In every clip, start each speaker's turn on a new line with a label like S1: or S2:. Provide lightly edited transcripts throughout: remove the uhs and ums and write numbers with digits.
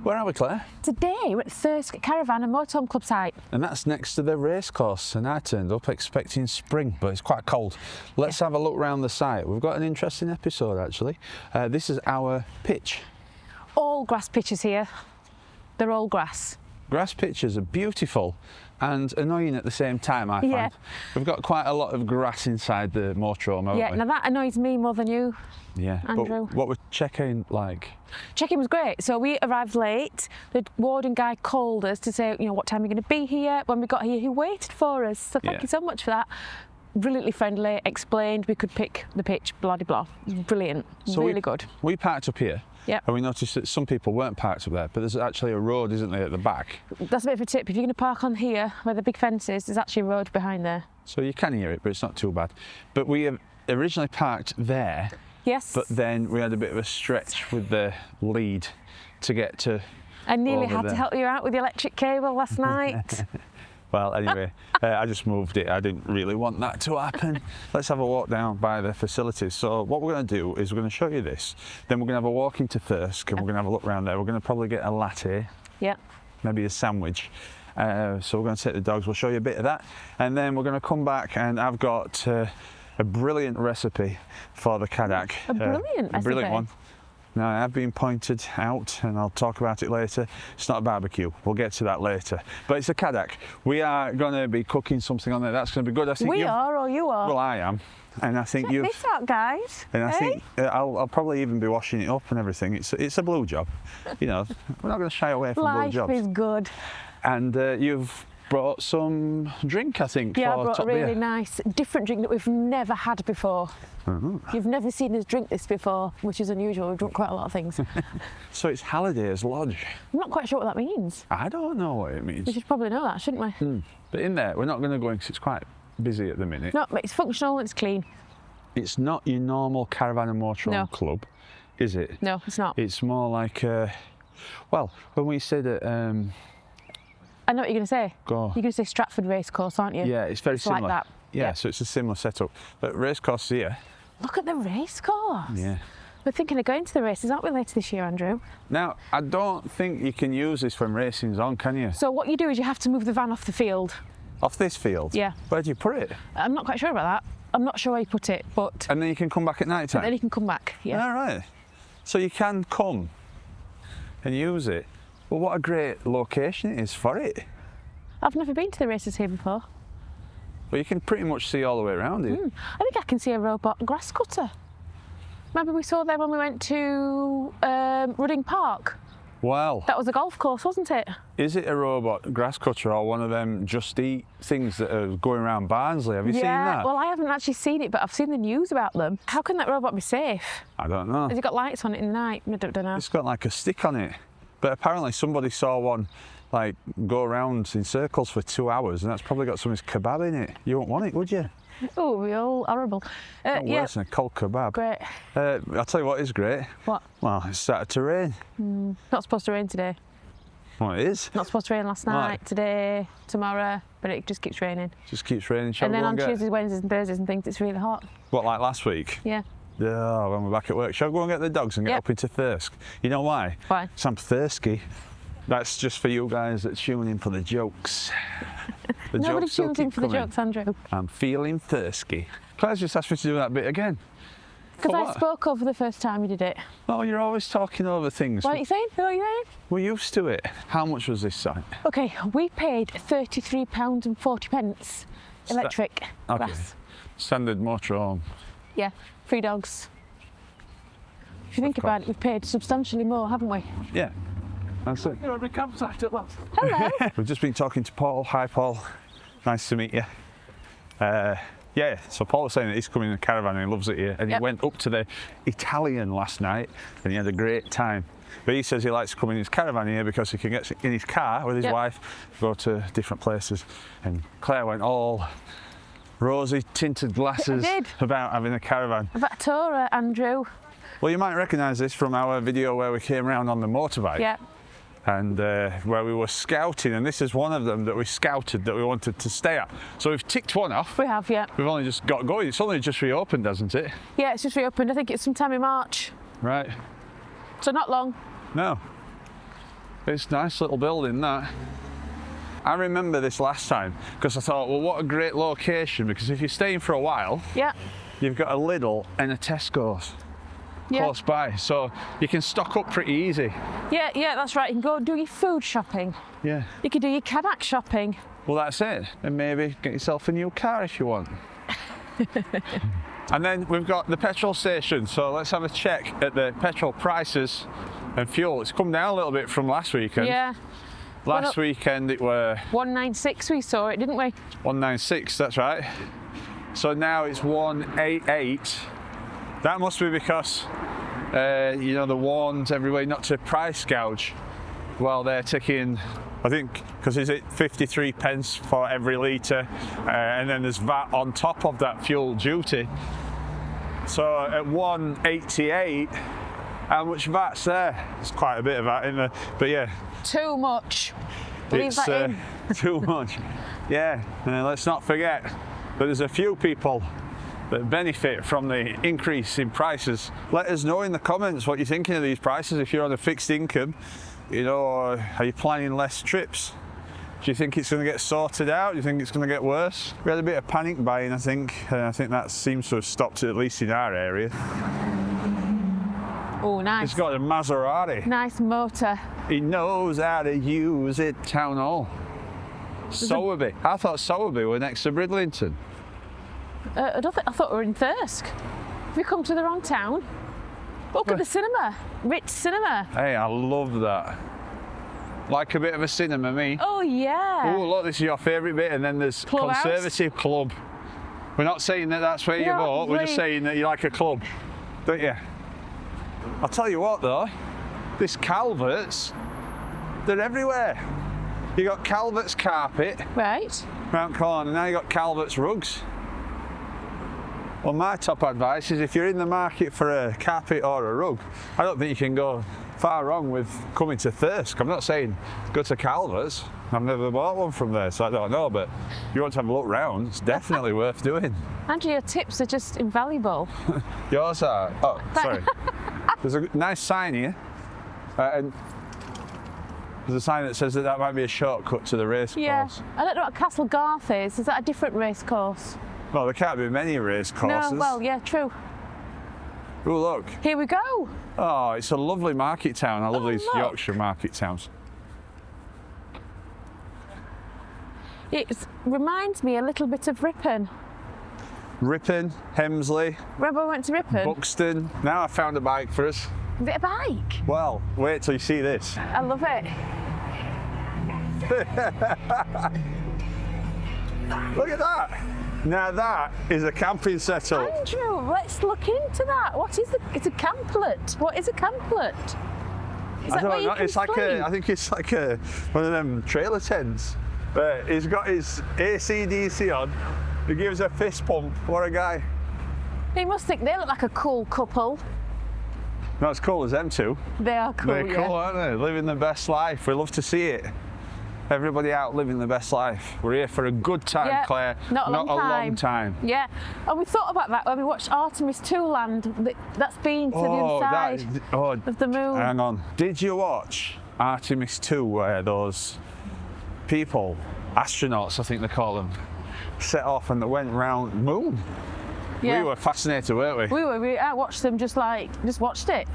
S1: Where are we, Claire?
S2: Today we're at Thirsk Caravan and Motorhome Club site.
S1: And that's next to the racecourse, and I turned up expecting spring, but it's quite cold. Let's have a look around the site. We've got an interesting episode actually. This is our pitch.
S2: All grass pitches here. They're all grass.
S1: Grass pitches are beautiful and annoying at the same time, I find.
S2: Yeah.
S1: We've got quite a lot of grass inside the motorhome, haven't
S2: Yeah,
S1: we?
S2: now that annoys me more than you.
S1: Yeah,
S2: Andrew.
S1: But what was check-in like?
S2: Check-in was great. So we arrived late. The warden guy called us to say, you know, what time we're going to be here. When we got here, he waited for us. So thank you so much for that. Brilliantly friendly, explained we could pick the pitch, blah, blah, blah. Brilliant, so really good.
S1: We parked up here.
S2: Yep.
S1: And we noticed that some people weren't parked up there, but there's actually a road, isn't there, at the back?
S2: That's a bit of a tip. If you're going to park on here, where the big fence is, there's actually a road behind there.
S1: So you can hear it, but it's not too bad. But we originally parked there.
S2: Yes.
S1: But then we had a bit of a stretch with the lead to get to.
S2: I nearly
S1: over
S2: had
S1: there.
S2: to help you out with the electric cable last night.
S1: Well, anyway, I just moved it. I didn't really want that to happen. Let's have a walk down by the facilities. So what we're going to do is we're going to show you this. Then we're going to have a walk into Thirsk and we're going to have a look around there. We're going to probably get a latte.
S2: Yeah.
S1: Maybe a sandwich. So we're going to take the dogs. We'll show you a bit of that. And then we're going to come back and I've got a brilliant recipe for the Kadak.
S2: A brilliant recipe?
S1: A brilliant one. Now, I've been pointed out, and I'll talk about it later. It's not a barbecue. We'll get to that later. But it's a Kadak. We are going to be cooking something on there. That's going to be good. I think
S2: We are, or you are?
S1: Well, I am. And I think
S2: Check this out, guys.
S1: And I think I'll probably even be washing it up and everything. It's a blue job. You know, we're not going to shy away from blue jobs.
S2: Life is good.
S1: And you've brought some drink, I think,
S2: Yeah,
S1: for
S2: I brought
S1: top
S2: a really
S1: beer.
S2: nice, different drink that we've never had before. You've never seen us drink this before, which is unusual. We've drunk quite a lot of things.
S1: So it's Halliday's Lodge.
S2: I'm not quite sure what that means.
S1: I don't know what it means.
S2: We should probably know that, shouldn't we?
S1: But in there, we're not going to go in because it's quite busy at the minute.
S2: No, but it's functional, it's clean.
S1: It's not your normal caravan and motorhome club, is it?
S2: No, it's not.
S1: It's more like, well, when we said that...
S2: I know what you're going to say.
S1: Go.
S2: You're going to say Stratford Racecourse, aren't you?
S1: Yeah, it's very similar.
S2: Like that.
S1: Yeah, so it's a similar setup. But racecourse here.
S2: Look at the racecourse.
S1: Yeah.
S2: We're thinking of going to the races, aren't we, later this year, Andrew?
S1: Now, I don't think you can use this when racing's on, can you?
S2: So what you do is you have to move the van off the field.
S1: Off this field?
S2: Yeah.
S1: Where do you put it?
S2: I'm not quite sure about that. I'm not sure where you put it, but...
S1: And then you can come back at night time?
S2: Then you can come back, yeah.
S1: All right. So you can come and use it. Well, what a great location it is for it.
S2: I've never been to the races here before.
S1: Well, you can pretty much see all the way around it.
S2: I think I can see a robot grass cutter. Remember we saw them when we went to Rudding Park?
S1: Well,
S2: That was a golf course, wasn't it?
S1: is it a robot grass cutter or one of them Just Eat things that are going around Barnsley? Have you seen that?
S2: Well, I haven't actually seen it, but I've seen the news about them. How can that robot be safe?
S1: I don't know.
S2: Has it got lights on it in the night? I don't know.
S1: It's got like a stick on it. But apparently somebody saw one like go around in circles for 2 hours and that's probably got somebody's kebab in it. You won't want it, would you?
S2: Oh, we're all horrible.
S1: Not
S2: Yeah,
S1: worse than a cold kebab.
S2: great.
S1: I'll tell you what is great.
S2: What?
S1: Well, it's started to rain.
S2: Not supposed to rain today.
S1: Well, it is.
S2: Not supposed to rain last night,
S1: Right.
S2: today, tomorrow, but it just keeps raining.
S1: Just keeps raining. Shall
S2: And
S1: we
S2: then
S1: go
S2: on
S1: and get...
S2: Tuesdays, Wednesdays and Thursdays and things, it's really hot.
S1: What, like last week?
S2: Yeah.
S1: Yeah, when we're back at work. Shall we go and get the dogs and get
S2: Yep.
S1: up into Thirsk? You know why?
S2: Why?
S1: I'm thirsty. That's just for you guys that tune in for the jokes. The
S2: Nobody
S1: jokes will
S2: tunes in
S1: keep
S2: for the
S1: coming.
S2: jokes, Andrew.
S1: I'm feeling thirsty. Claire's just asked me to do that bit again.
S2: Because
S1: For
S2: I
S1: what?
S2: spoke over the first time you did it.
S1: Oh, you're always talking over things.
S2: What are you saying? What are you saying?
S1: We're used to it. How much was this site?
S2: Okay, we paid £33.40 electric
S1: Okay.
S2: grass.
S1: Standard motorhome.
S2: Yeah, 3 dogs. If you think about it, we've paid substantially more, haven't we?
S1: Yeah. That's it.
S3: You're on the campsite at last.
S2: Hello.
S1: We've just been talking to Paul. Hi, Paul. Nice to meet you. Yeah, so Paul was saying that he's coming in a caravan and he loves it here. And
S2: Yep.
S1: he went up to the Italian last night and he had a great time. But he says he likes to come in his caravan here because he can get in his car with his
S2: Yep.
S1: wife, go to different places. And Claire went all rosy tinted glasses
S2: I did.
S1: about having a caravan.
S2: I've got a tour, Andrew.
S1: Well, you might recognise this from our video where we came round on the motorbike.
S2: Yeah.
S1: And where we were scouting, and this is one of them that we scouted that we wanted to stay at. So we've ticked one off.
S2: We have, yeah.
S1: We've only just got going. It's only just reopened, hasn't it?
S2: Yeah, it's just reopened. I think it's sometime in March.
S1: Right.
S2: So not long.
S1: No. It's a nice little building, that. I remember this last time because I thought, well, what a great location, because if you're staying for a while,
S2: Yeah.
S1: you've got a Lidl and a Tesco's close by, so you can stock up pretty easy.
S2: Yeah, that's right. You can go do your food shopping.
S1: Yeah.
S2: You can do your kayak shopping.
S1: Well, that's it. And maybe get yourself a new car if you want. And then we've got the petrol station, so let's have a check at the petrol prices and fuel. It's come down a little bit from last weekend.
S2: Yeah.
S1: Last weekend it were
S2: 196 we saw it, didn't we?
S1: 196, that's right. So now it's 188. That must be because, you know, they warned everybody not to price gouge. Well, they're taking, I think, because is it 53 pence for every litre, and then there's VAT on top of that fuel duty. So at 188, how much VAT's there? It's quite a bit of VAT in there, but yeah.
S2: Too much. Leave
S1: It's
S2: that in.
S1: too much. Yeah, and let's not forget that there's a few people that benefit from the increase in prices. Let us know in the comments what you're thinking of these prices. If you're on a fixed income, you know, or are you planning less trips? Do you think it's going to get sorted out? Do you think it's going to get worse? We had a bit of panic buying, I think, and I think that seems to have stopped, at least in our area.
S2: Oh, nice.
S1: It's got a Maserati.
S2: Nice motor.
S1: He knows how to use it. Town Hall. Sowerby. I thought Sowerby were next to Bridlington.
S2: I thought we were in Thirsk. Have you come to the wrong town? Look at the cinema. Rich cinema.
S1: Hey, I love that. Like a bit of a cinema, me.
S2: Oh, yeah.
S1: Oh, look, this is your favourite bit, and then there's
S2: Club house.
S1: Conservative Club. We're not saying that that's where you vote, we're just saying that you like a club, don't you? I'll tell you what though, this Calvert's, they're everywhere. You got Calvert's carpet,
S2: Right.
S1: round corner, now you got Calvert's rugs. Well, my top advice is if you're in the market for a carpet or a rug, I don't think you can go far wrong with coming to Thirsk. I'm not saying go to Calvert's. I've never bought one from there, so I don't know, but if you want to have a look round, it's definitely worth doing.
S2: Andrew, your tips are just invaluable.
S1: Yours are? Oh, sorry. There's a nice sign here, and there's a sign that says that might be a shortcut to the race
S2: Yeah.
S1: course.
S2: I don't know what Castle Garth is. Is that a different race course?
S1: Well, there can't be many race courses.
S2: No, well, yeah, true.
S1: Oh, look.
S2: Here we go.
S1: Oh, it's a lovely market town. I love these
S2: look.
S1: Yorkshire market towns.
S2: It reminds me a little bit of Ripon.
S1: Ripon, Hemsley,
S2: Remember we went to Ripon?
S1: Buxton. Now I found a bike for us.
S2: Is it a bike?
S1: Well, wait till you see this.
S2: I love it.
S1: Look at that. Now that is a camping setup.
S2: Andrew, let's look into that. What is it's a camplet. What is a camplet? Is that where you can
S1: It's like
S2: sleep?
S1: I think it's like one of them trailer tents. But he's got his AC/DC on. He gives a fist pump. What a guy.
S2: You must think they look like a cool couple.
S1: Not as cool as them two.
S2: They are cool,
S1: They're cool, aren't they? Living the best life. We love to see it. Everybody out living the best life. We're here for a good time,
S2: Yeah,
S1: Claire.
S2: not a long
S1: time.
S2: Yeah, and we thought about that when we watched Artemis 2 land. That's been to the inside of the moon.
S1: Hang on. Did you watch Artemis 2 where those people, astronauts I think they call them, set off and they went round the moon?
S2: Yeah.
S1: We were fascinated, weren't we?
S2: I watched them just watched it.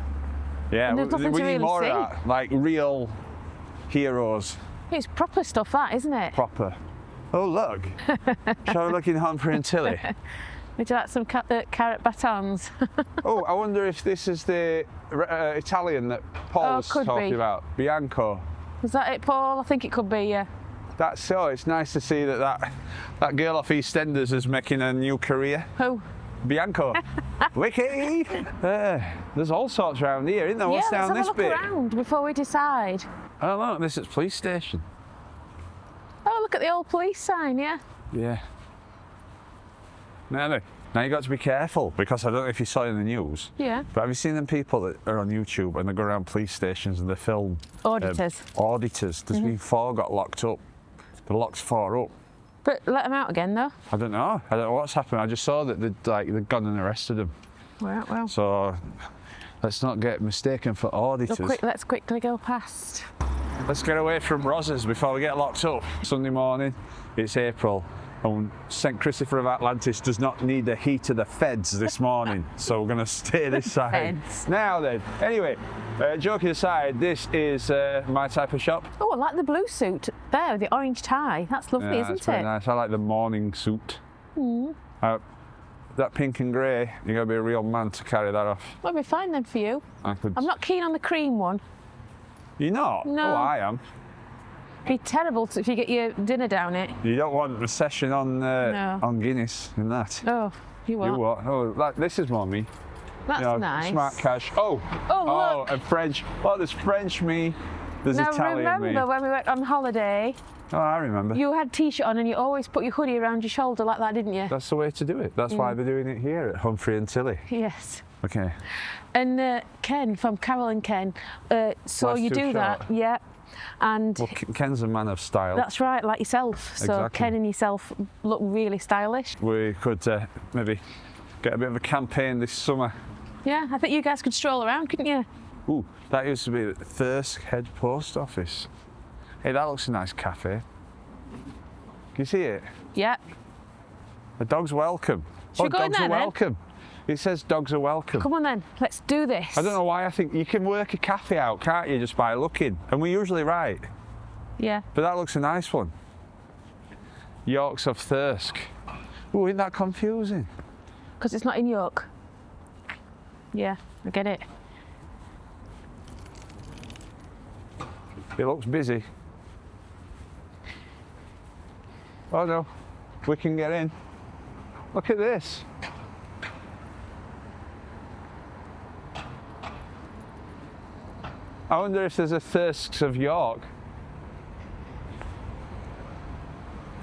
S1: Yeah,
S2: And there's nothing
S1: we
S2: to
S1: need
S2: really
S1: more
S2: see.
S1: of that. Like real heroes.
S2: It's proper stuff, that, isn't it?
S1: Proper. Oh, look. Shall we look in Humphrey and Tilly?
S2: Would you like some carrot batons?
S1: Oh, I wonder if this is the Italian that Paul was
S2: could
S1: talking
S2: be.
S1: about. Bianco.
S2: Is that it, Paul? I think it could be, yeah.
S1: That's so. It's nice to see that girl off EastEnders is making a new career.
S2: Who?
S1: Bianco. Wiki. There's all sorts around here, isn't there? What's
S2: yeah,
S1: down
S2: let's
S1: this
S2: have a look
S1: bit?
S2: around before we decide.
S1: I don't know. This is police station.
S2: Oh, look at the old police sign, yeah.
S1: Yeah. Now you got to be careful because I don't know if you saw it in the news.
S2: Yeah.
S1: But have you seen them people that are on YouTube and they go around police stations and they film
S2: Auditors.
S1: Auditors. There's been 4 got locked up. They locked 4 up.
S2: But let them out again, though.
S1: I don't know. I don't know what's happened. I just saw that they'd gone and arrested them.
S2: Right, well.
S1: So let's not get mistaken for auditors.
S2: Let's quickly go past.
S1: Let's get away from Ros's before we get locked up. Sunday morning, it's April, and St Christopher of Atlantis does not need the heat of the feds this morning, so we're going to stay this side.
S2: Feds.
S1: Now then, anyway, joking aside, this is my type of shop.
S2: Oh, I like the blue suit there with the orange tie. That's lovely, isn't
S1: That's very
S2: it?
S1: nice. I like the morning suit. That pink and grey, you got to be a real man to carry that off.
S2: Well, it'll be fine then for you.
S1: I'm
S2: not keen on the cream one.
S1: You're not?
S2: No.
S1: Oh, I am.
S2: It'd be terrible if you get your dinner down it.
S1: You don't want recession on
S2: No.
S1: on Guinness and that.
S2: Oh, you what?
S1: You what? Oh, this is more me.
S2: That's
S1: You know,
S2: nice.
S1: Smart cash. Oh,
S2: look.
S1: and French. Oh, there's French me. There's
S2: Now
S1: Italian
S2: remember
S1: me.
S2: when we went on holiday,
S1: Oh, I remember.
S2: you had a t-shirt on and you always put your hoodie around your shoulder like that, didn't you?
S1: That's the way to do it. That's why they're doing it here at Humphrey and Tilly.
S2: Yes.
S1: Okay.
S2: And Ken from Carol and Ken, so
S1: Life's
S2: you
S1: too
S2: do that,
S1: short.
S2: yeah. And
S1: Well, Ken's a man of style.
S2: that's right, like yourself. So
S1: Exactly.
S2: Ken and yourself look really stylish.
S1: We could maybe get a bit of a campaign this summer.
S2: Yeah, I think you guys could stroll around, couldn't you?
S1: Ooh, that used to be the Thirsk head post office. Hey, that looks a nice cafe. Can you see it?
S2: Yeah.
S1: The dog's welcome.
S2: Should we go in
S1: dogs
S2: there
S1: are
S2: then?
S1: welcome. It says dogs are welcome.
S2: Come on then, let's do this.
S1: I don't know why I think you can work a cafe out, can't you, just by looking? And we're usually right.
S2: Yeah.
S1: But that looks a nice one. Yorks of Thirsk. Ooh, isn't that confusing?
S2: Because it's not in York. Yeah, I get it.
S1: It looks busy. Oh no, we can get in. Look at this. I wonder if there's a Thirsks of York.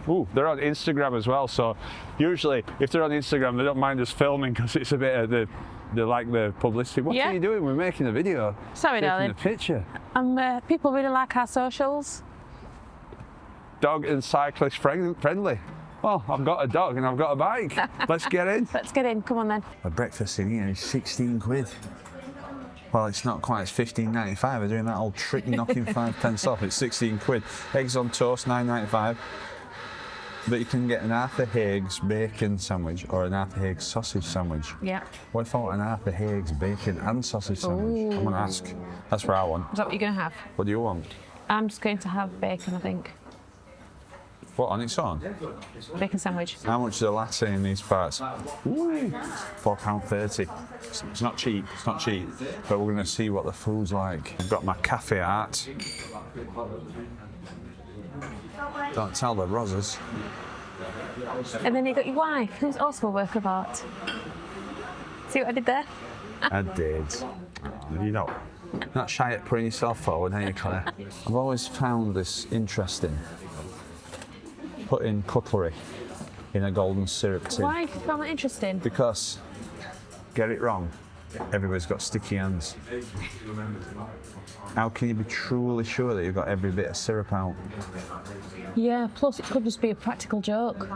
S1: Ooh, they're on Instagram as well, so usually if they're on Instagram they don't mind us filming because it's a bit of they like the publicity. What
S2: Yeah.
S1: are you doing? We're making a video.
S2: Sorry,
S1: taking
S2: darling.
S1: a picture.
S2: People really like our socials.
S1: Dog and cyclist friendly. Well, I've got a dog and I've got a bike. Let's get in.
S2: Let's get in, come on then.
S1: A breakfast in here is 16 quid. Well, it's not quite, it's 15.95. We're doing that old trick knocking 5 pence off. It's 16 quid. Eggs on toast, 9.95. But you can get an Arthur Haig's bacon sandwich or an Arthur Haig's sausage sandwich.
S2: Yeah.
S1: What if I want an Arthur Haig's bacon and sausage sandwich? I'm going to ask. That's what I want.
S2: Is that what you're going to have?
S1: What do you want?
S2: I'm just going to have bacon, I think.
S1: What, on its own?
S2: Bacon sandwich.
S1: How much is a latte in these parts? £4.30. It's not cheap, it's not cheap. But we're going to see what the food's like. I've got my Café art. Don't tell the Rosas.
S2: And then you got your wife, who's also a work of art. See what I did there?
S1: I did. You know, not shy at putting yourself forward, are you, Claire? I've always found this interesting. Putting cutlery in a golden syrup tin.
S2: Why do you find that interesting?
S1: Because, get it wrong, everybody's got sticky hands. How can you be truly sure that you've got every bit of syrup out?
S2: Yeah, plus it could just be a practical joke.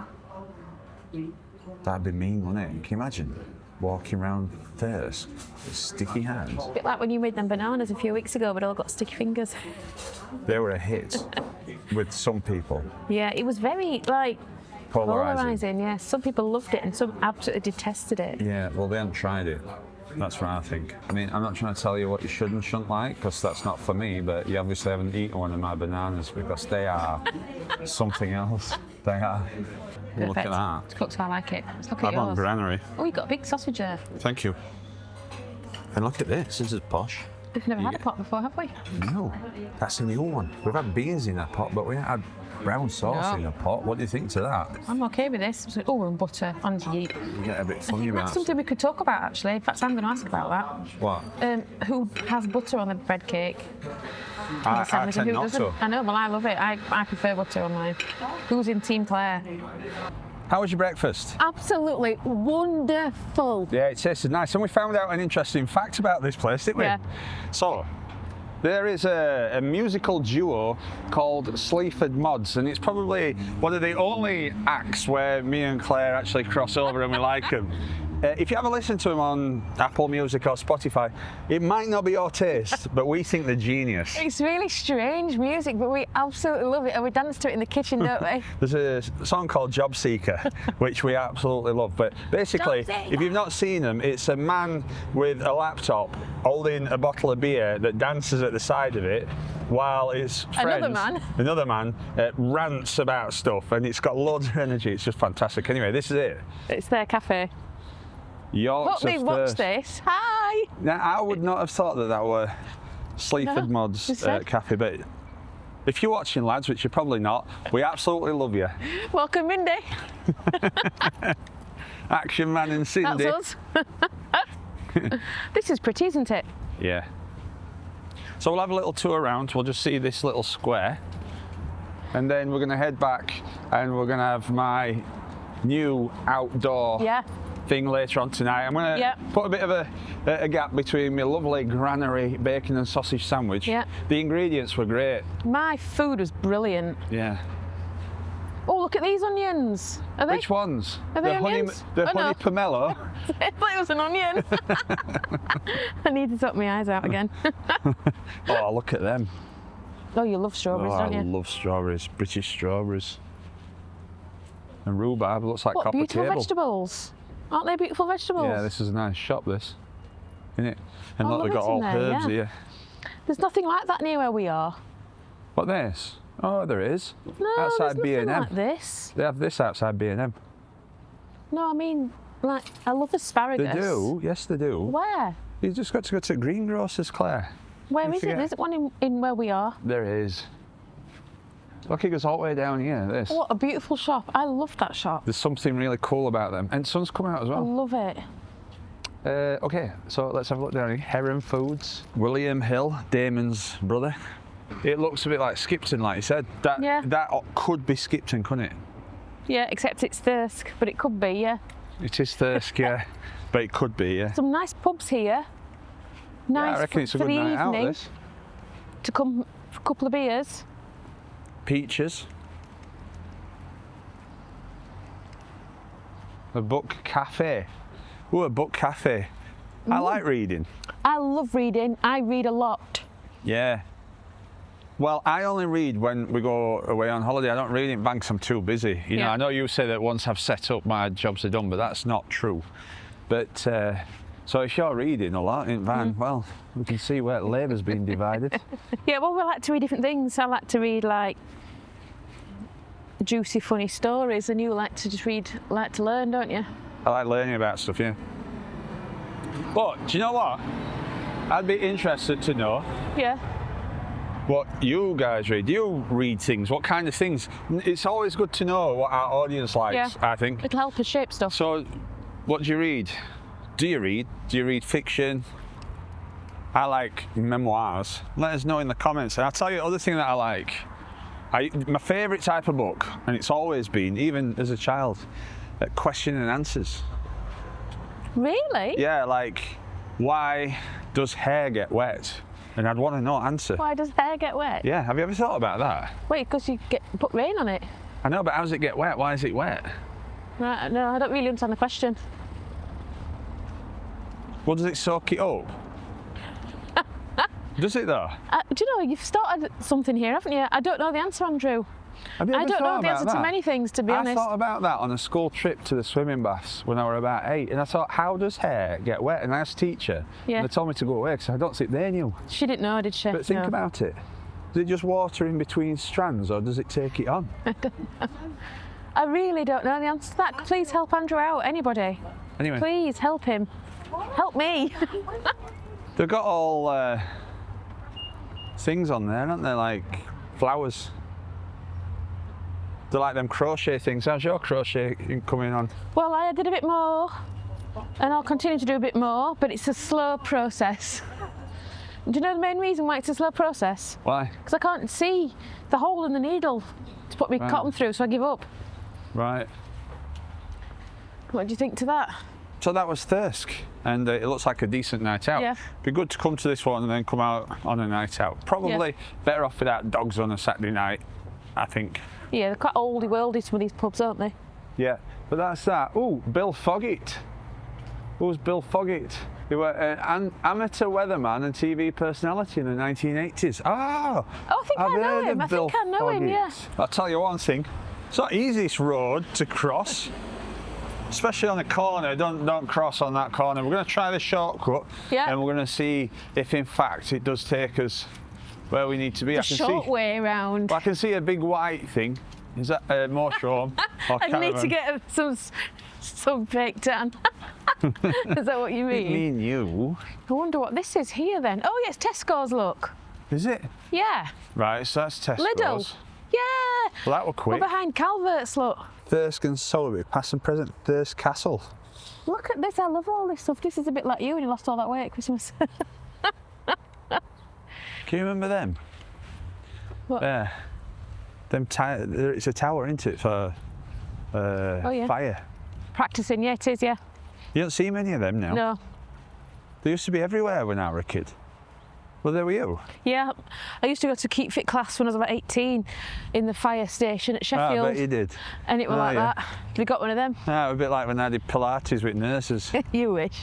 S1: That'd be mean, wouldn't it? Can you imagine walking around Thirsk with sticky hands?
S2: A bit like when you made them bananas a few weeks ago, but all got sticky fingers.
S1: They were a hit with some people.
S2: Yeah, it was very, like,
S1: Polarising.
S2: yeah. Some people loved it and some absolutely detested it.
S1: Yeah, well, they haven't tried it. That's what I think. I mean, I'm not trying to tell you what you should and shouldn't like, because that's not for me, but you obviously haven't eaten one of my bananas because they are something else. They are. Look at that.
S2: It's cooked how I like it. Let's look at
S1: I'm on
S2: yours.
S1: granary.
S2: Oh, you've got a big sausage there.
S1: Thank you. And look at this. This is posh.
S2: We've never had a pot before, have we?
S1: No, that's a new one. We've had beans in a pot, but we haven't had brown sauce
S2: No.
S1: in a pot. What do you think to that?
S2: I'm okay with this. Oh, and butter on the yeet.
S1: You get a bit funny about
S2: That's something we could talk about, actually. In fact, I'm going to ask about that.
S1: What?
S2: Who has butter on the bread cake?
S1: I
S2: Sandwich, and
S1: tend
S2: who
S1: not
S2: doesn't?
S1: to.
S2: I know, well, I love it. I prefer butter on mine. Who's in Team Claire?
S1: How was your breakfast?
S2: Absolutely wonderful.
S1: Yeah, it tasted nice. And we found out an interesting fact about this place, didn't we?
S2: Yeah.
S1: So, there is a musical duo called Sleaford Mods, and it's probably one of the only acts where me and Claire actually cross over and we like them. If you ever listen to them on Apple Music or Spotify, it might not be your taste, but we think they're genius.
S2: It's really strange music, but we absolutely love it, and we dance to it in the kitchen, don't we?
S1: There's a song called Job Seeker, which we absolutely love. But basically, if you've not seen them, it's a man with a laptop holding a bottle of beer that dances at the side of it, while his friend, another man, rants about stuff, and it's got loads of energy. It's just fantastic. Anyway, this is it.
S2: It's their cafe.
S1: Yorks
S2: Hope they
S1: of
S2: watch
S1: Thirsk.
S2: this. Hi!
S1: Now, I would not have thought that were Sleaford Mods Cafe, but if you're watching, lads, which you're probably not, we absolutely love you.
S2: Welcome, Mindy.
S1: Action Man and Cindy.
S2: That's us. This is pretty, isn't it?
S1: Yeah. So we'll have a little tour around. We'll just see this little square, and then we're going to head back, and we're going to have my new outdoor thing later on tonight. I'm going to put a bit of a gap between my lovely granary bacon and sausage sandwich. Yeah. The ingredients were great.
S2: My food was brilliant.
S1: Yeah.
S2: Oh, look at these onions. Are they?
S1: Which ones?
S2: Are they onions?
S1: The honey pomelo.
S2: I thought it was an onion. I need to sort my eyes out again.
S1: Oh, look at them.
S2: Oh, you love strawberries, don't you?
S1: I love strawberries, British strawberries. And rhubarb looks like copper
S2: beautiful
S1: table.
S2: Vegetables. Aren't they beautiful vegetables?
S1: Yeah, this is a nice shop, this. Isn't it? And look, they've got all
S2: there,
S1: herbs here.
S2: There's nothing like that near where we are.
S1: What, this? Oh, there is.
S2: No,
S1: outside
S2: there's nothing
S1: B&M.
S2: like this.
S1: They have this outside B&M.
S2: No, I mean, like, I love asparagus.
S1: They do, yes they do.
S2: Where?
S1: You just got to go to Greengrocers, Claire.
S2: Where is it? Is it one in where we are?
S1: There is. Look, it goes all the way down here, this.
S2: What a beautiful shop. I love that shop.
S1: There's something really cool about them. And sun's coming out as well.
S2: I love it.
S1: Okay, so let's have a look down here. Heron Foods. William Hill, Damon's brother. It looks a bit like Skipton, like you said. That could be Skipton, couldn't it?
S2: Yeah, except it's Thirsk, but it could be, yeah.
S1: It is Thirsk, yeah. But it could be, yeah.
S2: Some nice pubs here. Nice
S1: yeah, I reckon it's a good night out, this.
S2: To come for a couple of beers.
S1: Peaches. A book cafe. Ooh, a book cafe. I like reading. I
S2: love reading. I read a lot.
S1: Yeah. Well, I only read when we go away on holiday. I don't read in banks. I'm too busy. You know, I know you say that once I've set up, my jobs are done, but that's not true. But so if you're reading a lot in van, well, we can see where labour's been divided.
S2: Yeah, well, we like to read different things. I like to read like juicy, funny stories, and you like to just like to learn, don't you?
S1: I like learning about stuff, yeah. But do you know what? I'd be interested to know.
S2: Yeah.
S1: What you guys read. Do you read things? What kind of things? It's always good to know what our audience likes, I think.
S2: It'll help us shape stuff.
S1: So, what do you read? Do you read? Do you read fiction? I like memoirs. Let us know in the comments. And I'll tell you the other thing that I like. My favourite type of book, and it's always been, even as a child, question and answers.
S2: Really?
S1: Yeah, like, why does hair get wet? And I'd want to know answer.
S2: Why does hair get wet?
S1: Yeah, have you ever thought about that?
S2: Wait, because you put rain on it.
S1: I know, but how does it get wet? Why is it wet?
S2: Right, no, I don't really understand the question.
S1: Well, does it soak it up? Does it though?
S2: Do you know, you've started something here, haven't you? I don't know the answer, Andrew.
S1: Have you ever
S2: I don't know the answer to many things, to be honest.
S1: I thought about that on a school trip to the swimming baths when I was about 8, and I thought, how does hair get wet? And I asked teacher, and they told me to go away because I don't think they knew.
S2: She didn't know, did she?
S1: But think about it. Does it just water in between strands, or does it take it on?
S2: I don't know. I really don't know the answer to that. Please help Andrew out, anybody.
S1: Anyway.
S2: Please help him. Help me.
S1: They've got all things on there, haven't they? Like flowers. They're like them crochet things. How's your crochet coming on?
S2: Well, I did a bit more, and I'll continue to do a bit more, but it's a slow process. Do you know the main reason why it's a slow process?
S1: Why?
S2: Because I can't see the hole in the needle to put my cotton through, so I give up.
S1: Right.
S2: What do you think to that?
S1: So that was Thirsk, and it looks like a decent night out.
S2: Yeah.
S1: Be good to come to this one and then come out on a night out. Probably better off without dogs on a Saturday night, I think.
S2: Yeah, they're quite oldie worldy, some of these pubs, aren't they?
S1: Yeah, but that's that. Ooh, Bill Foggett. Who's Bill Foggett? He was an amateur weatherman and TV personality in the 1980s. Oh,
S2: I think I know him. I think I know him, yeah.
S1: I'll tell you one thing. It's not the easiest road to cross, especially on a corner. Don't cross on that corner. We're going to try the shortcut, and we're going to see if, in fact, it does take us where we need to be.
S2: The short way around.
S1: I can see a big white thing. Is that a motorhome?
S2: I need to get some fake tan. Is that what you mean?
S1: Me and you.
S2: I wonder what this is here then. Oh, yeah, it's Tesco's, look.
S1: Is it?
S2: Yeah.
S1: Right, so that's Tesco's.
S2: Lidl. Yeah.
S1: Well, that were quick.
S2: We're behind Calvert's, look.
S1: Thirsk and Sowerby, past and present Thirsk Castle.
S2: Look at this, I love all this stuff. This is a bit like you when you lost all that weight at Christmas.
S1: Can you remember them?
S2: What?
S1: Yeah. It's a tower, isn't it, for fire?
S2: Practising, yeah, it is, yeah.
S1: You don't see many of them now?
S2: No.
S1: They used to be everywhere when I was a kid. Well, there were you.
S2: Yeah, I used to go to Keep Fit class when I was about 18 in the fire station at Sheffield.
S1: I bet you did.
S2: And it was like that. Have you got one of them?
S1: Yeah, it was a bit like when I did Pilates with nurses.
S2: You wish.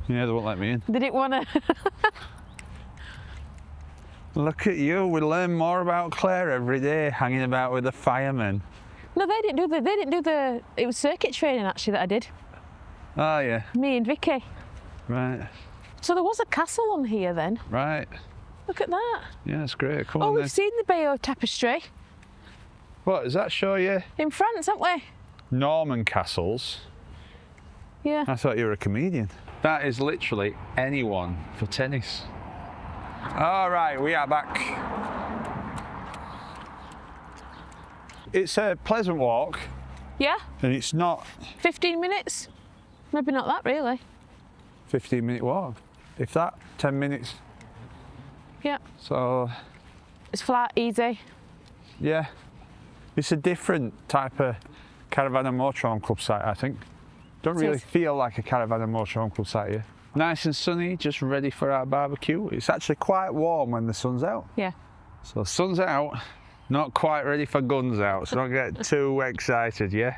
S1: Yeah, they won't let me in.
S2: They didn't want to.
S1: Look at you, we learn more about Claire every day, hanging about with the firemen.
S2: No, they didn't do the, it was circuit training actually that I did.
S1: Oh yeah.
S2: Me and Vicky.
S1: Right.
S2: So there was a castle on here then.
S1: Right.
S2: Look at that.
S1: Yeah, that's great. Come on
S2: we've
S1: then.
S2: seen the Bayeux Tapestry.
S1: What, does that show you?
S2: In France, haven't we?
S1: Norman castles.
S2: Yeah.
S1: I thought you were a comedian. That is literally anyone for tennis. All right, we are back. It's a pleasant walk.
S2: Yeah.
S1: And it's not
S2: 15 minutes? Maybe not that really.
S1: 15-minute walk. If that, 10 minutes.
S2: Yeah.
S1: So.
S2: It's flat, easy.
S1: Yeah. It's a different type of caravan and motorhome club site, I think. Don't really feel like a caravan and motorhome club site here. Nice and sunny, just ready for our barbecue. It's actually quite warm when the sun's out.
S2: Yeah.
S1: So sun's out, not quite ready for guns out, so don't get too excited, yeah?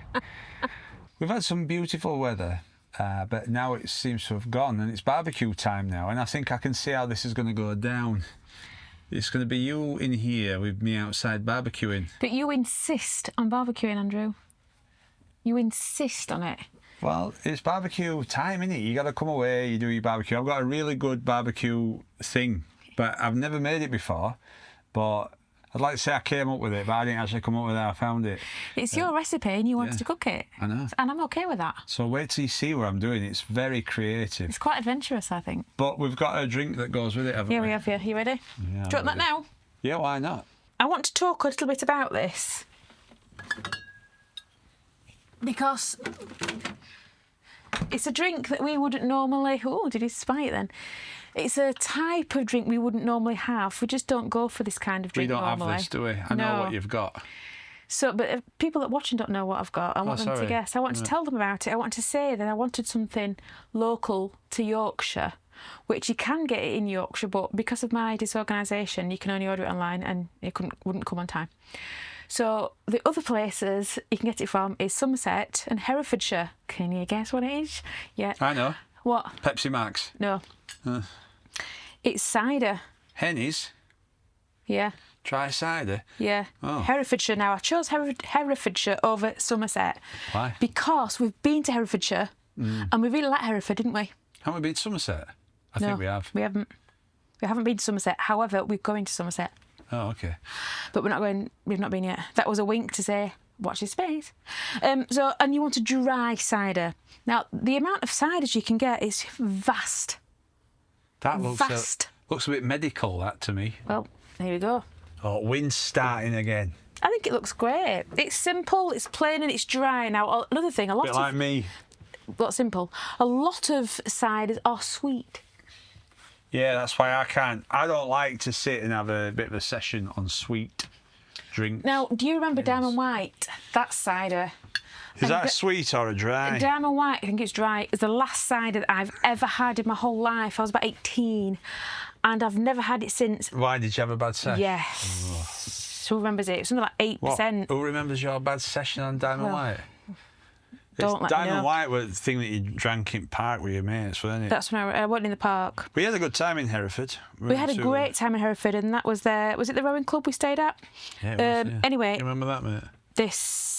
S1: We've had some beautiful weather, but now it seems to have gone and it's barbecue time now, and I think I can see how this is going to go down. It's going to be you in here with me outside barbecuing.
S2: But you insist on barbecuing, Andrew. You insist on it.
S1: Well, it's barbecue time, innit? You got to come away, you do your barbecue. I've got a really good barbecue thing, but I've never made it before. But I'd like to say I came up with it, but I didn't actually come up with it, I found it.
S2: It's your recipe and you wanted to cook it.
S1: I know.
S2: And I'm okay with that.
S1: So wait till you see what I'm doing. It's very creative.
S2: It's quite adventurous, I think.
S1: But we've got a drink that goes with it, haven't we?
S2: Yeah, we have, yeah. You ready?
S1: Yeah,
S2: do you want that now?
S1: Yeah, why not?
S2: I want to talk a little bit about this. Because it's a drink that we wouldn't normally... Oh, did he spy it then? It's a type of drink we wouldn't normally have. We just don't go for this kind of drink normally.
S1: We don't have this, do we? I know what you've got.
S2: So, but if people that are watching don't know what I've got. I want them to guess. I want to tell them about it. I want to say that I wanted something local to Yorkshire, which you can get it in Yorkshire, but because of my disorganisation, you can only order it online and it wouldn't come on time. So the other places you can get it from is Somerset and Herefordshire. Can you guess what it is? Yeah.
S1: I know.
S2: What?
S1: Pepsi Max.
S2: No. It's cider.
S1: Henny's?
S2: Yeah.
S1: Try cider?
S2: Yeah.
S1: Oh.
S2: Herefordshire. Now, I chose Herefordshire over Somerset.
S1: Why?
S2: Because we've been to Herefordshire and we really like Hereford, didn't we?
S1: Haven't we been to Somerset? I think we have.
S2: We haven't. We haven't been to Somerset. However, we're going to Somerset.
S1: Oh, okay.
S2: But we've not been yet. That was a wink to say, watch your space. And you want a dry cider. Now, the amount of ciders you can get is vast.
S1: That
S2: vast.
S1: Looks a bit medical, that, to me.
S2: Well, here we go.
S1: Oh, wind's starting again.
S2: I think it looks great. It's simple, it's plain and it's dry. Now, another thing, a bit
S1: like me.
S2: What's simple? A lot of ciders are sweet.
S1: Yeah, that's why I don't like to sit and have a bit of a session on sweet drinks.
S2: Now, do you remember Diamond White? That's cider.
S1: Is that a sweet or a dry?
S2: Diamond White, I think it's dry. It's the last cider that I've ever had in my whole life. I was about 18 and I've never had it since.
S1: Why, did you have a bad session?
S2: Yes. Who remembers it? It was something like 8%.
S1: What? Who remembers your bad session on Diamond White?
S2: don't let me
S1: Diamond
S2: know.
S1: White was the thing that you drank in park with your mates, wasn't it?
S2: That's when I went in the park.
S1: We had a good time in Hereford.
S2: We had a great time in Hereford, and that was there. Was it the rowing club we stayed at?
S1: Yeah, it was, yeah.
S2: Anyway,
S1: You remember that, mate?
S2: This.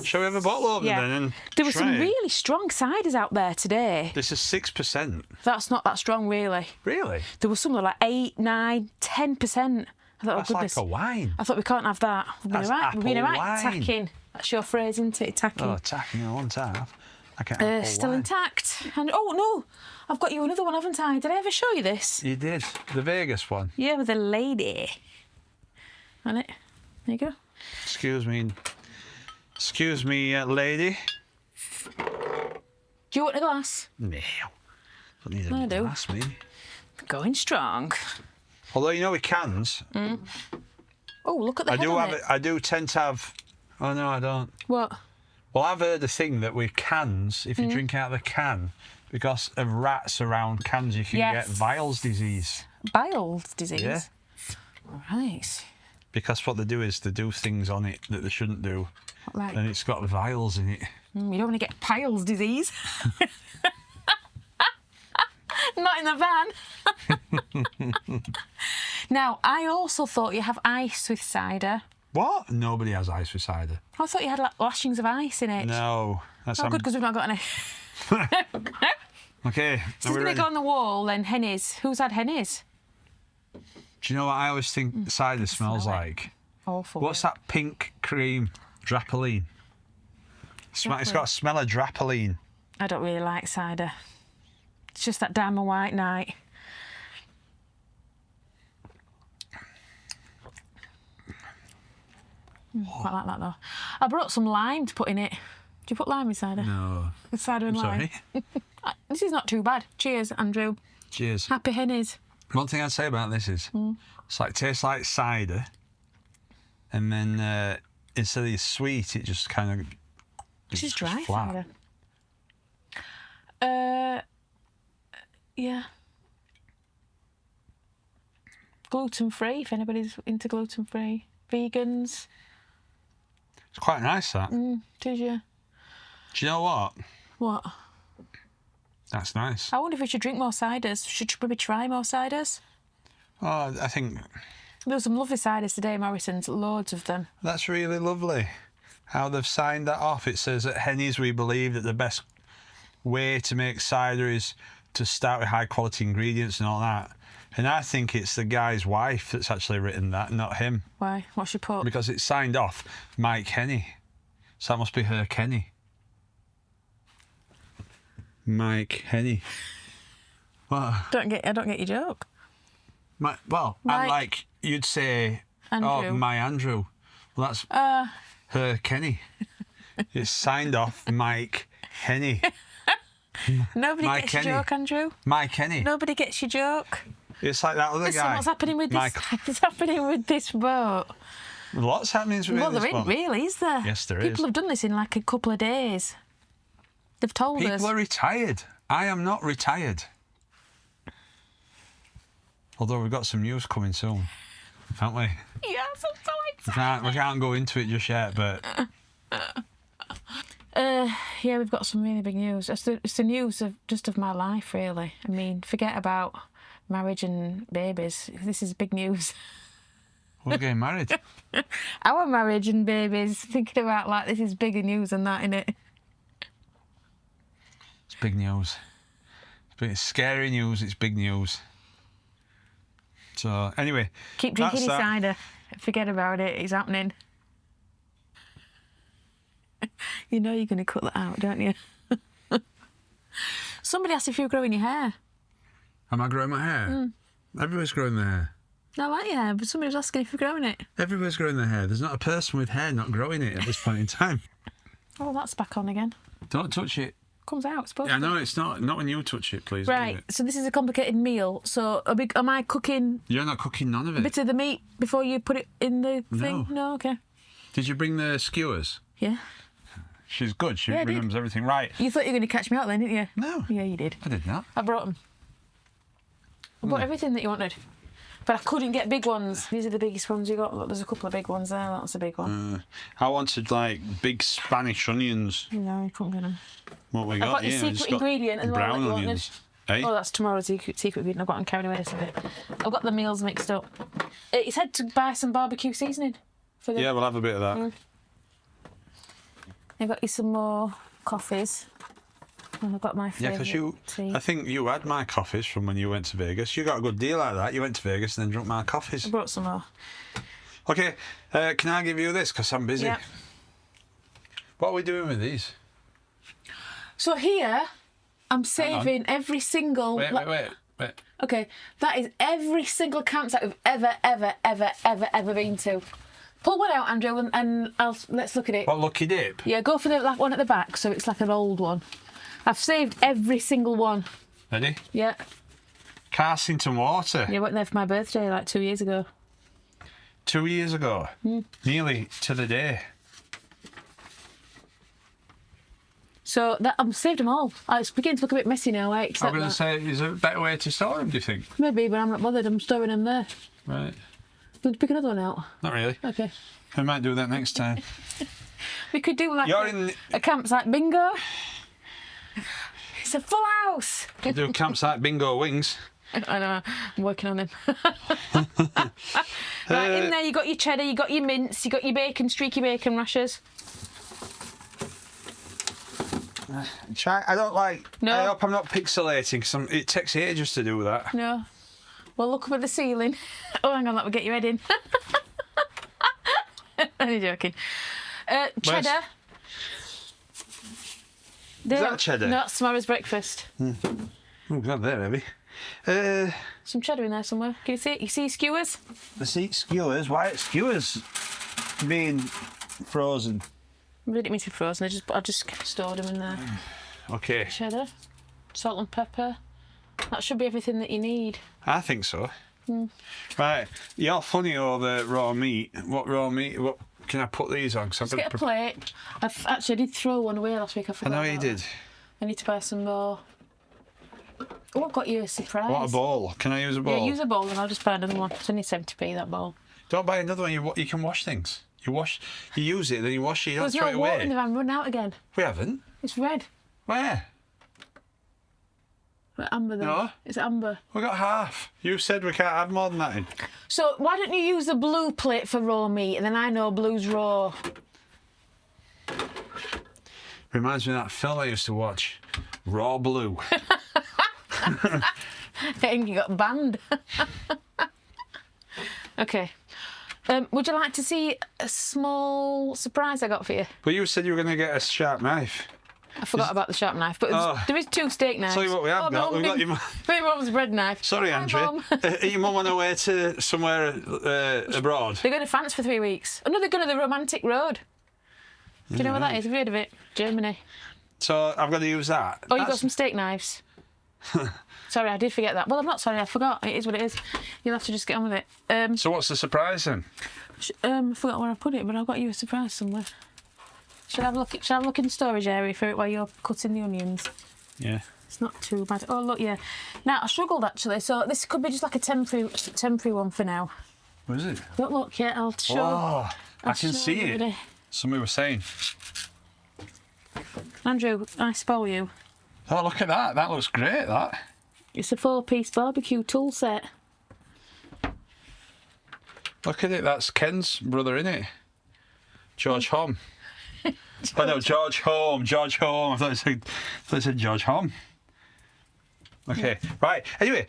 S1: Shall we have a bottle opener then? And
S2: there were some
S1: try it?
S2: really strong ciders out there today.
S1: This is 6%.
S2: That's not that strong, really.
S1: Really?
S2: There was some that were like 8, 9, 10%. I thought,
S1: That's
S2: oh goodness.
S1: like a wine.
S2: I thought we can't have that.
S1: That's apple
S2: We've been right
S1: wine.
S2: attacking. That's your phrase, isn't it? Attacking.
S1: Oh, attacking on tap. I can't apple
S2: Still
S1: wine.
S2: intact. And oh no, I've got you another one, haven't I? Did I ever show you this?
S1: You did. The Vegas one.
S2: Yeah, with a lady. On it. There you go.
S1: Excuse me. Excuse me, lady.
S2: Do you want a glass?
S1: No. Don't need
S2: I
S1: a
S2: do.
S1: glass, me.
S2: Going strong.
S1: Although, you know, with cans,
S2: Oh, look at the head on it.
S1: I do tend to have... Oh, no, I don't.
S2: What?
S1: Well, I've heard a thing that with cans, if you drink out of the can, because of rats around cans, you can
S2: Yes.
S1: get Weil's disease.
S2: Bile disease?
S1: Yeah.
S2: Right.
S1: Because what they do is they do things on it that they shouldn't do.
S2: Right.
S1: And it's got vials in it.
S2: You don't want to get piles disease. Not in the van. Now, I also thought you have ice with cider.
S1: What? Nobody has ice with cider.
S2: I thought you had like, lashings of ice in it.
S1: No. That's
S2: Oh, good, because we've not got any.
S1: Okay.
S2: So it's going to go on the wall, then Henny's. Who's had Henny's?
S1: Do you know what I always think cider smells
S2: smell it.
S1: like?
S2: Awful.
S1: What's that pink cream? Drapoline. It's got a smell of drapoline.
S2: I don't really like cider. It's just that Diamond White night. Quite like that though. I brought some lime to put in it. Do you put lime in cider?
S1: No.
S2: Cider and lime.
S1: Sorry.
S2: This is not too bad. Cheers, Andrew.
S1: Cheers.
S2: Happy Hennies.
S1: One thing I'd say about this is, it's like tastes like cider, and then instead of sweet, it just kind of.
S2: This is dry
S1: flat.
S2: cider. Yeah. Gluten free, if anybody's into gluten free. Vegans.
S1: It's quite nice, that.
S2: Did you?
S1: Do you know what?
S2: What?
S1: That's nice.
S2: I wonder if we should drink more ciders. Should you maybe try more ciders?
S1: Oh, I think
S2: There were some lovely ciders today, Morrison's, loads of them.
S1: that's really lovely. How they've signed that off. It says at Henny's we believe that the best way to make cider is to start with high quality ingredients and all that. And I think it's the guy's wife that's actually written that, not him.
S2: Why? What's she put?
S1: Because it's signed off Mike Henny. So that must be her Kenny. Mike Henny. What?
S2: I don't get your joke.
S1: I'm
S2: Mike.
S1: like, you'd say,
S2: Andrew.
S1: oh, my Andrew. Well, that's her Kenny. It's signed off Mike Henny.
S2: Nobody
S1: Mike
S2: gets
S1: Kenny.
S2: your joke, Andrew.
S1: Mike Henny.
S2: Nobody gets your joke.
S1: It's like that other
S2: Listen,
S1: guy.
S2: what's happening with this?
S1: Mike.
S2: What's happening with this boat?
S1: Lots happening with
S2: Well,
S1: this
S2: there isn't
S1: one.
S2: really, is there?
S1: Yes, there
S2: People
S1: is.
S2: have done this in like a couple of days. They've told us.
S1: People are retired. I am not retired. Although we've got some news coming soon, haven't we?
S2: Yes, I'm so excited.
S1: We can't go into it just yet, but
S2: Yeah, we've got some really big news. It's the news of my life, really. I mean, forget about marriage and babies. This is big news.
S1: we're getting married.
S2: Our marriage and babies. Thinking about like this is bigger news than that, innit?
S1: It's big news. It's scary news. It's big news. So anyway,
S2: Keep drinking
S1: that's
S2: your
S1: that.
S2: cider. Forget about it. It's happening. You know you're going to cut that out, don't you? Somebody asked if you were growing your hair.
S1: Am I growing my hair? Everybody's growing their hair.
S2: I like your hair, but somebody was asking if you're growing it.
S1: Everybody's growing their hair. There's not a person with hair not growing it at this point in time.
S2: Oh, that's back on again.
S1: Don't touch it.
S2: Comes out, it's supposed
S1: I
S2: to.
S1: know it's not when you touch it, please.
S2: Right, so this is a complicated meal. So am I cooking
S1: You're not cooking none of
S2: a
S1: it.
S2: bit of the meat before you put it in the thing?
S1: No.
S2: No, okay.
S1: Did you bring the skewers?
S2: Yeah.
S1: She's good. She
S2: Yeah, I did.
S1: remembers everything. Right.
S2: You thought you were going to catch me out then, didn't you?
S1: No.
S2: Yeah, you did.
S1: I did not.
S2: I brought them. I brought everything that you wanted. But I couldn't get big ones. These are the biggest ones you got. Look, there's a couple of big ones there. That's a big one.
S1: I wanted like big Spanish onions.
S2: No, you couldn't get them.
S1: What we
S2: I've
S1: got
S2: got your
S1: here?
S2: secret ingredient as well.
S1: Brown
S2: that you
S1: onions. Hey?
S2: Oh, that's tomorrow's secret ingredient. I've got them carried away just a bit. I've got the meals mixed up. He said to buy some barbecue seasoning. For the...
S1: Yeah, we'll have a bit of that.
S2: I've got you some more coffees. And I've got my favourite tea.
S1: I think you had my coffees from when you went to Vegas. You got a good deal like that. You went to Vegas and then drunk my coffees.
S2: I brought some more.
S1: Okay, can I give you this? Because I'm busy.
S2: Yeah.
S1: What are we doing with these?
S2: So here, I'm saving every single...
S1: Wait.
S2: Okay, that is every single campsite we've ever been to. Pull one out, Andrew, and let's look at it.
S1: What, Lucky Dip?
S2: Yeah, go for the one at the back, so it's like an old one. I've saved every single one.
S1: Ready?
S2: Yeah.
S1: Carsington Water.
S2: Yeah, I went there for my birthday like 2 years ago.
S1: 2 years ago? Nearly to the day.
S2: So I've saved them all. It's beginning to look a bit messy now.
S1: I'm going to say, is there a better way to store them, do you think?
S2: Maybe, but I'm not bothered. I'm storing them there.
S1: Right.
S2: We'll pick another one out.
S1: Not really.
S2: Okay.
S1: We might do that next time.
S2: We could do like a campsite bingo. It's a full house.
S1: We'll do campsite bingo wings.
S2: I know, I'm working on them. Right, in there you got your cheddar, you got your mince, you got your bacon, streaky bacon rashers.
S1: I don't like...
S2: No.
S1: I hope I'm not pixelating, because it takes ages to do that.
S2: No. Well, look up at the ceiling. Oh, hang on, that will get your head in. Only joking. Cheddar.
S1: Is that cheddar?
S2: No, that's tomorrow's breakfast.
S1: Oh, God, there, maybe.
S2: Some cheddar in there somewhere. Can you see it? You see skewers?
S1: The skewers. Why are skewers being frozen?
S2: I didn't mean to be frozen. I just stored them in there.
S1: Okay.
S2: Cheddar, salt and pepper. That should be everything that you need.
S1: I think so. Right, you're funny over raw meat. What raw meat? What can I put these on?
S2: Let's get a plate. I did throw one away last week. I forgot.
S1: I know you did.
S2: I need to buy some more. Oh, I've got you a surprise.
S1: What, a bowl? Can I use a bowl?
S2: Yeah, use a bowl and I'll just buy another one. It's only 70p, that bowl.
S1: Don't buy another one. You can wash things. You use it, then you wash it. You don't
S2: There's
S1: throw it
S2: no
S1: away.
S2: water in the van. Run out again.
S1: We haven't.
S2: It's red.
S1: Where?
S2: Amber then.
S1: No.
S2: It's amber.
S1: We got half. You said we can't have more than that in.
S2: So why don't you use the blue plate for raw meat, and then I know blue's raw.
S1: Reminds me of that film I used to watch, Raw Blue.
S2: I think you got banned. Okay. Would you like to see a small surprise I got for you?
S1: But you said you were going to get a sharp knife.
S2: I forgot about the sharp knife, but there is 2 steak knives.
S1: Tell you what we have got. We've got your
S2: my mum's bread knife.
S1: Sorry,
S2: Hi,
S1: Andrea.
S2: Mum.
S1: Are your mum on her way to somewhere abroad?
S2: They're going to France for 3 weeks. Oh no, they're going to the Romantic Road. Do you know where that is? Have you heard of it? Germany.
S1: So I've got to use that.
S2: Oh, you got some steak knives. Sorry, I did forget that. Well, I'm not sorry, I forgot. It is what it is. You'll have to just get on with it.
S1: So what's the surprise then?
S2: I forgot where I put it, but I've got you a surprise somewhere. Shall I have a look in the storage area for it while you're cutting the onions?
S1: Yeah.
S2: It's not too bad. Oh, look, yeah. Now, I struggled, actually, so this could be just like a temporary one for now.
S1: What is it?
S2: Don't look yet, I'll show.
S1: Oh, I can see it. Somebody was saying.
S2: Andrew, I spoil you.
S1: Oh, look at that. That looks great, that.
S2: It's a 4-piece barbecue tool set.
S1: Look at it. That's Ken's brother, isn't it? George Hom. Oh, no, George Home. George Home. I thought it said George Hom. Okay, right. Anyway,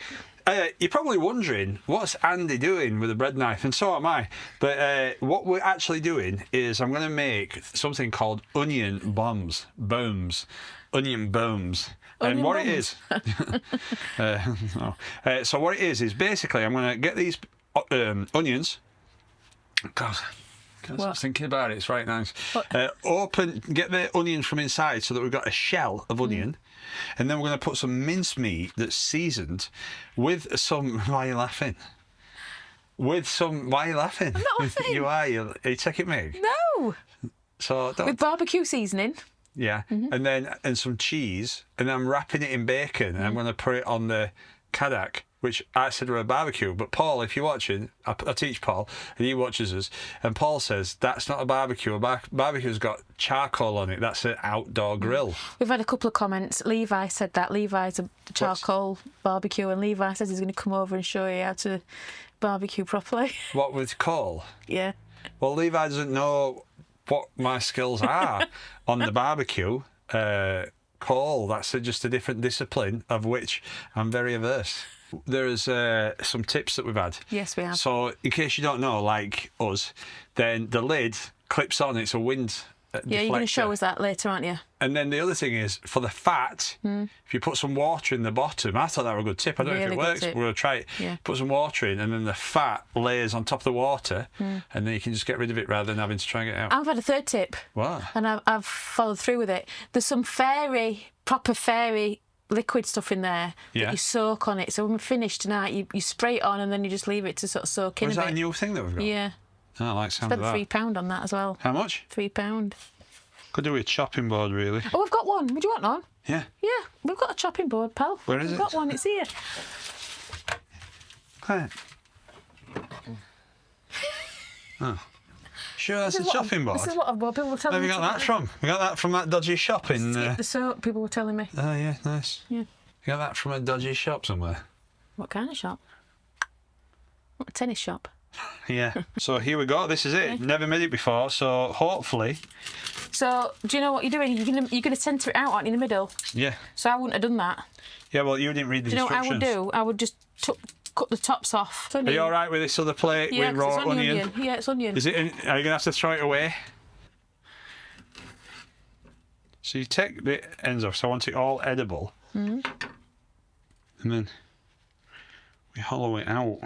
S1: you're probably wondering, what's Andy doing with a bread knife? And so am I. But what we're actually doing is I'm going to make something called onion bombs. Onion bombs. And what it is... so what it is basically I'm going to get these onions... God... I was thinking about it, it's right nice. Get the onion from inside so that we've got a shell of onion. And then we're going to put some mincemeat that's seasoned with some... Why are you laughing? Why are you laughing?
S2: I'm not laughing.
S1: You are. Are you taking me?
S2: No!
S1: So
S2: with barbecue seasoning.
S1: Yeah, and some cheese, and I'm wrapping it in bacon, and I'm going to put it on the Kadak which I said were a barbecue. But Paul, if you're watching, I teach Paul, and he watches us, and Paul says that's not a barbecue. A barbecue's got charcoal on it. That's an outdoor grill.
S2: We've had a couple of comments. Levi said that. Levi's a charcoal barbecue, and Levi says he's going to come over and show you how to barbecue properly.
S1: What with coal?
S2: Yeah.
S1: Well, Levi doesn't know what my skills are on the barbecue. Coal, that's just a different discipline of which I'm very averse. There's some tips that we've had.
S2: Yes, we have.
S1: So, in case you don't know, like us, then the lid clips on. It's a wind
S2: Yeah, you're going to show us that later, aren't you?
S1: And then the other thing is, for the fat, if you put some water in the bottom, I thought that was a good tip. I don't know if it works, but we're going to try it.
S2: Yeah.
S1: Put some water in, and then the fat layers on top of the water, and then you can just get rid of it rather than having to try and get it out.
S2: I've had a third tip.
S1: What?
S2: And I've followed through with it. There's some proper fairy liquid stuff in there that you soak on it. So when we're finished tonight, you spray it on and then you just leave it to sort of soak in a bit.
S1: Is that a new thing that we've got?
S2: Yeah.
S1: Oh, I like the sound of that.
S2: Spent £3 on that as well.
S1: How much?
S2: £3.
S1: Could do with a chopping board, really.
S2: Oh, we've got one. Would you want one?
S1: Yeah.
S2: Yeah, we've got a chopping board, pal.
S1: Where is it?
S2: We've got one. It's here.
S1: Quiet. Oh. Sure, that's a chopping board.
S2: This is what people were telling
S1: Where
S2: me.
S1: have you got that from? We got that from that dodgy shop in...
S2: The soap, people were telling me.
S1: Oh, yeah, nice.
S2: Yeah.
S1: You got that from a dodgy shop somewhere?
S2: What kind of shop? What, a tennis shop?
S1: Yeah. So here we go. This is it.
S2: Okay.
S1: Never made it before, so hopefully...
S2: So, do you know what you're doing? You're gonna centre it out, aren't you, in the middle?
S1: Yeah.
S2: So I wouldn't have done that.
S1: Yeah, well, you didn't read the instructions.
S2: Do you know what I would do? I would just cut the tops off.
S1: Are you all right with this other plate
S2: Yeah,
S1: with raw
S2: it's
S1: onion?
S2: Yeah, it's onion.
S1: Is it? Are you going to have to throw it away? So you take the ends off, so I want it all edible. And then we hollow it out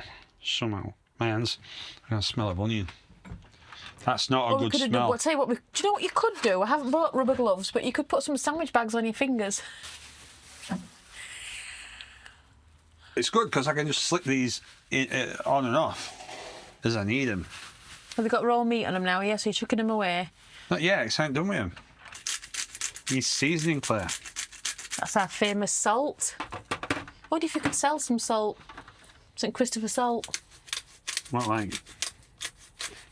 S1: somehow. My hands are going to smell of onion. That's not a good smell.
S2: I'll tell you what, do you know what you could do? I haven't bought rubber gloves, but you could put some sandwich bags on your fingers.
S1: It's good because I can just slip these on and off as I need them.
S2: Have they got raw meat on them now? Yeah, so you're chucking them away.
S1: Not yet, it's ain't done with them. He's seasoning, Claire.
S2: That's our famous salt. What if you could sell some salt? St. Christopher salt.
S1: Not like...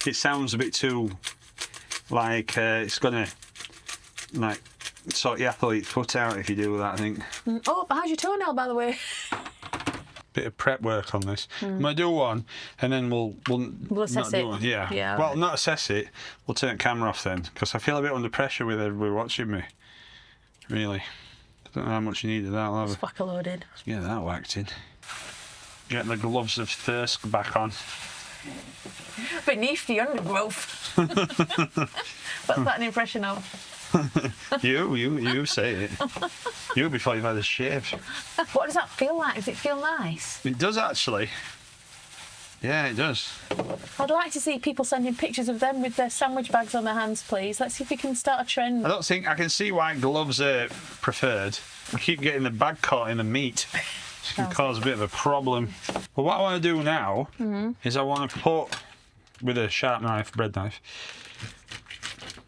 S1: It sounds a bit too like it's gonna like sort your athlete's foot out if you do that, I think.
S2: Oh, how's your toenail, by the way?
S1: Bit of prep work on this. I'm gonna do one, and then we'll
S2: assess
S1: not
S2: it.
S1: do one. Yeah.
S2: Yeah.
S1: Well, not assess it. We'll turn the camera off then, because I feel a bit under pressure with everybody watching me. Really. I don't know how much you need of that. I'll have
S2: Just whack a load in.
S1: get that whacked in. Get the gloves of Thirsk back on.
S2: Beneath the undergrowth. What's that an impression of?
S1: You say it. You before you've had a shave.
S2: What does that feel like? Does it feel nice?
S1: It does actually. Yeah, it does.
S2: I'd like to see people sending pictures of them with their sandwich bags on their hands, please. Let's see if we can start a trend.
S1: I don't think I can see why gloves are preferred. I keep getting the bag caught in the meat. It can cause a bit of a problem. But what I want to do now is I want to put, with a sharp knife, bread knife,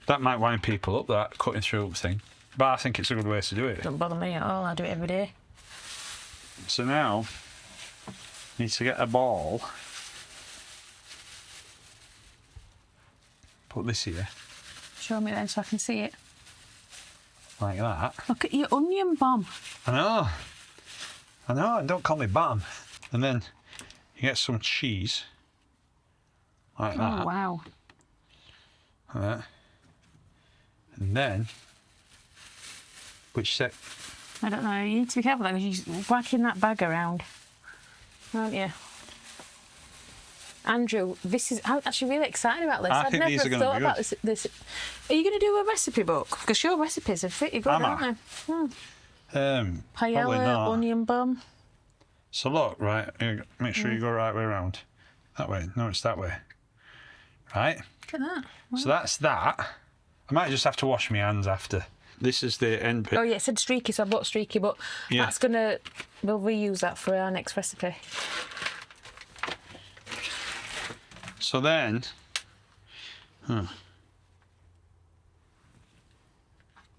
S1: that might wind people up, that cutting through thing. But I think it's a good way to do it.
S2: Don't bother me at all. I do it every day.
S1: So now, need to get a ball. Put this here,
S2: Show me then so I can see it.
S1: like that.
S2: Look at your onion bomb.
S1: I know, and don't call me bam. And then you get some cheese, like that.
S2: Oh, wow.
S1: Like that. And then, which set?
S2: I don't know. You need to be careful because you're whacking that bag around, aren't you? Andrew, I'm actually really excited about this.
S1: I
S2: I'd
S1: think
S2: never
S1: these are
S2: have
S1: gonna
S2: thought
S1: be
S2: about
S1: good.
S2: this. Are you going to do a recipe book? Because your recipes are pretty good,
S1: Am I?
S2: aren't they? Probably
S1: Paella,
S2: not. Onion bum.
S1: So look, right, make sure you go right way around. That way. No, it's that way. Right?
S2: Look at that.
S1: So that's that. I might just have to wash my hands after. This is the end bit.
S2: Oh yeah, it said streaky, so I bought streaky, but
S1: Yeah.
S2: that's we'll reuse that for our next recipe.
S1: So then,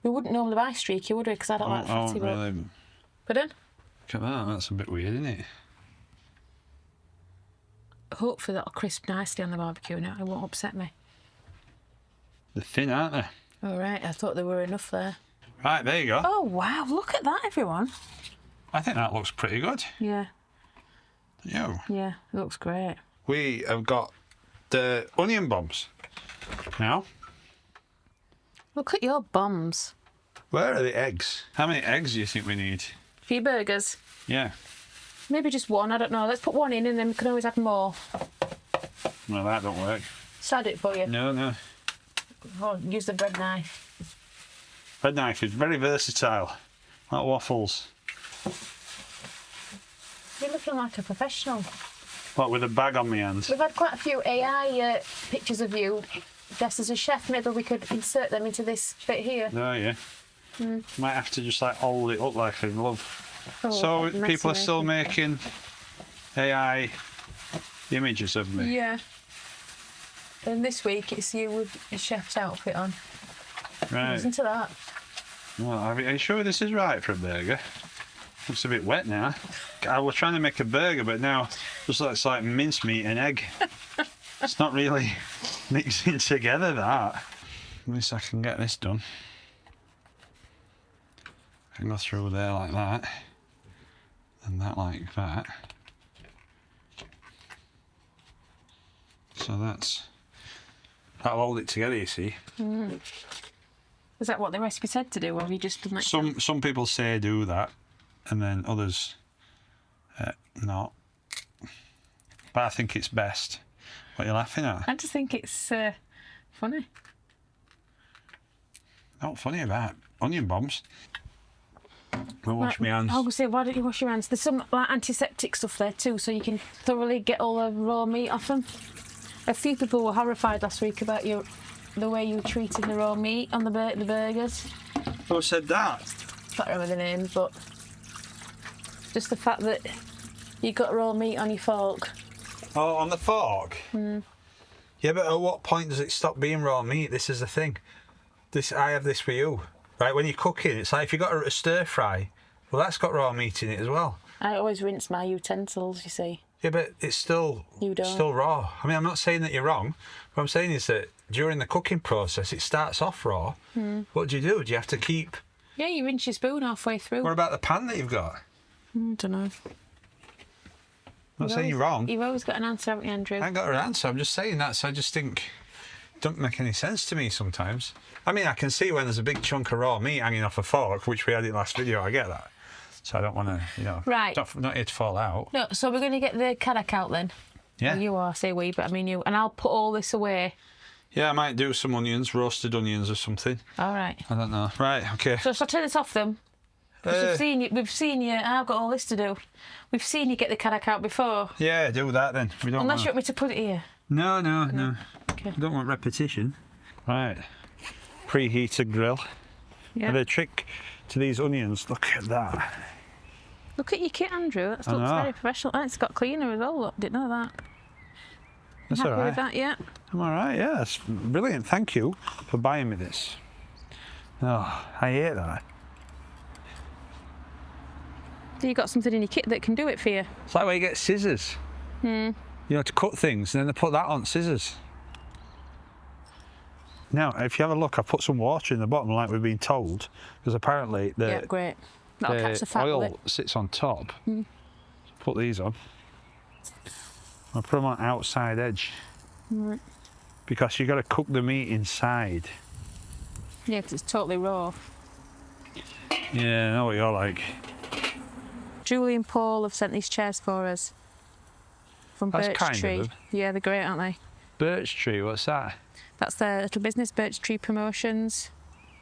S2: We wouldn't normally buy streaky, would we? Because I don't like fatty.
S1: really.
S2: Pardon?
S1: Look at that, that's a bit weird, isn't it?
S2: hopefully that'll crisp nicely on the barbecue now. It won't upset me.
S1: They're thin, aren't they?
S2: All right, I thought there were enough there.
S1: Right, there you go.
S2: Oh, wow, look at that, everyone.
S1: I think that looks pretty good.
S2: Yeah.
S1: Yeah.
S2: Yeah, it looks great.
S1: We have got the onion bombs now.
S2: Look at your bombs.
S1: Where are the eggs? How many eggs do you think we need?
S2: A few burgers.
S1: Yeah.
S2: Maybe just one, I don't know. Let's put one in and then we can always add more.
S1: Well, that don't work.
S2: Slide it for you.
S1: No, no.
S2: Oh, use the bread knife.
S1: Bread knife is very versatile. Like waffles.
S2: You're looking like a professional.
S1: What, with a bag on my hands?
S2: We've had quite a few AI pictures of you dressed as a chef. Maybe we could insert them into this bit here.
S1: Oh, yeah. Might have to just like hold it up like a glove.
S2: Oh,
S1: So
S2: messy,
S1: people are still
S2: messy.
S1: making AI images of me.
S2: Yeah. And this week it's you with a chef's outfit on.
S1: Right.
S2: Listen to that.
S1: Well, are you sure this is right for a burger? Looks a bit wet now. I was trying to make a burger, but now just looks like mincemeat and egg. It's not really mixing together, that. At least I can get this done. I can go through there like that, and that like that. So that'll hold it together, you see.
S2: Is that what the recipe said to do, or have you just done that?
S1: Some people say do that, and then others not. But I think it's best. What are you laughing at?
S2: I just think it's funny.
S1: Not funny about onion bombs. I'll wash my hands.
S2: I was going to say, why don't you wash your hands? There's some like antiseptic stuff there too, so you can thoroughly get all the raw meat off them. A few people were horrified last week about the way you were treating the raw meat on the burgers.
S1: Who said that?
S2: I can't remember the names, but just the fact that you got raw meat on your fork.
S1: Oh, on the fork? Yeah, but at what point does it stop being raw meat? This is the thing. I have this with you. Right, when you're cooking, it's like if you've got a stir fry, well, that's got raw meat in it as well.
S2: I always rinse my utensils, you see.
S1: Yeah, but it's still raw. I mean, I'm not saying that you're wrong. What I'm saying is that during the cooking process, it starts off raw. What do? Do you have to keep...
S2: Yeah, you rinse your spoon halfway through.
S1: What about the pan that you've got?
S2: I don't know.
S1: I'm not saying you're wrong.
S2: You've always got an answer, haven't you, Andrew?
S1: I ain't got an answer. I'm just saying that, so I just think it don't make any sense to me sometimes. I mean, I can see when there's a big chunk of raw meat hanging off a fork, which we had in last video. I get that. So I don't want to,
S2: Right.
S1: not here to fall out.
S2: No, so we're going to get the karak out then.
S1: Yeah.
S2: Well, you are, I say we, but I mean you. And I'll put all this away.
S1: Yeah, I might do some onions, roasted onions or something.
S2: All right.
S1: I don't know. Right, okay.
S2: So shall I turn this off them? 'Cause we've seen you, and I've got all this to do. We've seen you get the karak out before.
S1: Yeah, do that then. We don't
S2: Unless
S1: want...
S2: you want me to put it here.
S1: No.
S2: Okay.
S1: I don't want repetition. Right. Preheated grill.
S2: Yeah.
S1: And the trick to these onions, look at that.
S2: Look at your kit, Andrew. That looks very professional. Oh, it's got cleaner as well. Look, didn't know that.
S1: That's
S2: Happy
S1: all right.
S2: with that, yeah?
S1: I'm all right, yeah. That's brilliant. Thank you for buying me this. Oh, I hate that.
S2: So you got something in your kit that can do it for you.
S1: It's like where you get scissors. You know, to cut things, and then they put that on scissors. Now, if you have a look, I put some water in the bottom like we've been told, because apparently
S2: Yeah, great. That'll catch the fat
S1: oil
S2: with it.
S1: sits on top. Put these on. I put them on outside edge.
S2: Right.
S1: Because you've got to cook the meat inside.
S2: Yeah, because it's totally raw.
S1: Yeah, I know what you're like.
S2: Julie and Paul have sent these chairs for us. From
S1: That's
S2: Birch
S1: kind of
S2: Tree.
S1: them.
S2: Yeah, they're great, aren't they?
S1: Birch Tree, what's that?
S2: That's their little business, Birch Tree Promotions.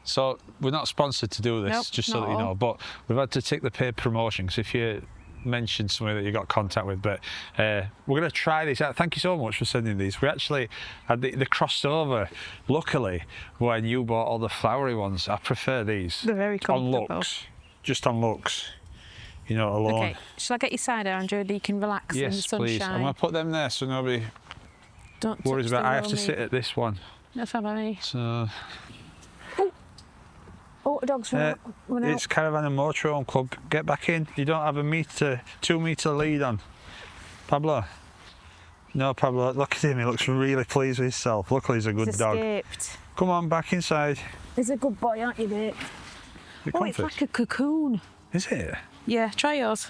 S1: So we're not sponsored to do this,
S2: Nope,
S1: just so
S2: not
S1: that you
S2: at
S1: know.
S2: all.
S1: But we've had to take the paid promotion, because if you mention somebody that you got contact with, but we're going to try this out. Thank you so much for sending these. We actually had the crossed over, luckily, when you bought all the flowery ones. I prefer these.
S2: They're very comfortable.
S1: On looks, just on looks, you know, alone.
S2: Okay, shall I get you cider, Andrew? You can relax in the
S1: Yes,
S2: sunshine.
S1: please. I'm going to put them there so nobody
S2: Don't
S1: worries
S2: touch
S1: about.
S2: the
S1: I have
S2: raw
S1: to
S2: meat.
S1: sit at this one.
S2: That's fine by me.
S1: So
S2: Oh, the dog's run out.
S1: it's Caravan and Motorhome Club. Get back in. You don't have a 2 metre lead on. Pablo, No problem. Look at him, he looks really pleased with himself. Luckily he's a good dog.
S2: Escaped.
S1: Come on, back inside.
S2: He's a good boy, aren't you, babe? Oh, it's like a cocoon.
S1: Is it?
S2: Yeah, try yours.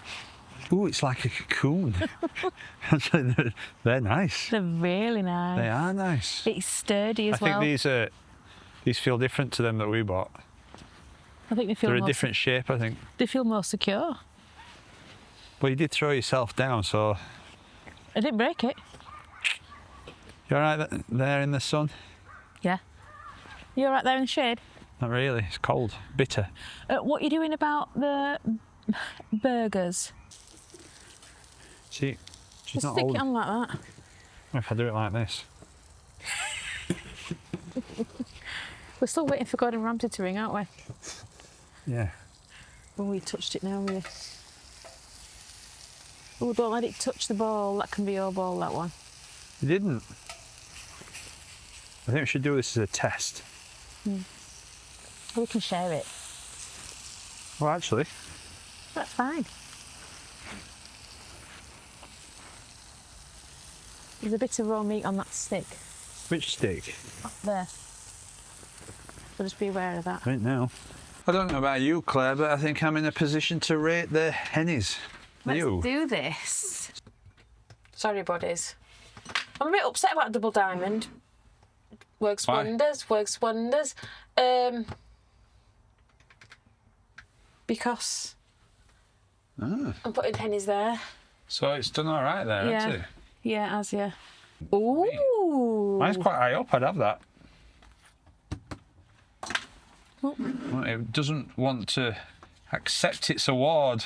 S1: Oh, it's like a cocoon. They're nice.
S2: They're really nice.
S1: They are nice.
S2: It's sturdy as well.
S1: I think these feel different to them that we bought.
S2: I think they feel
S1: They're a different shape, I think.
S2: They feel more secure.
S1: Well, you did throw yourself down, so...
S2: I didn't break it.
S1: You all right there in the sun?
S2: Yeah. You all right there in the shade?
S1: Not really, it's cold, bitter.
S2: What are you doing about the burgers?
S1: See, she's
S2: Just
S1: not
S2: stick
S1: old.
S2: it on like that.
S1: What if I do it like this?
S2: We're still waiting for Gordon Ramsay to ring, aren't we?
S1: Yeah.
S2: Oh, we touched it now, really. Oh, don't let it touch the ball. That can be your ball, that one.
S1: You didn't. I think we should do this as a test.
S2: We can share it.
S1: Well, actually,
S2: That's fine. There's a bit of raw meat on that stick
S1: which stick?
S2: up there. So just be aware of that.
S1: I don't know. I don't know about you, Claire, but I think I'm in a position to rate the hennies.
S2: Let's do this. Sorry, buddies. I'm a bit upset about Double Diamond. Works
S1: Why?
S2: wonders, works wonders. Because I'm putting pennies there.
S1: So it's done all right there, hasn't it?
S2: Yeah, it has, yeah. Ooh.
S1: Mine's quite high up, I'd have that.
S2: Oh.
S1: Well, it doesn't want to accept its award.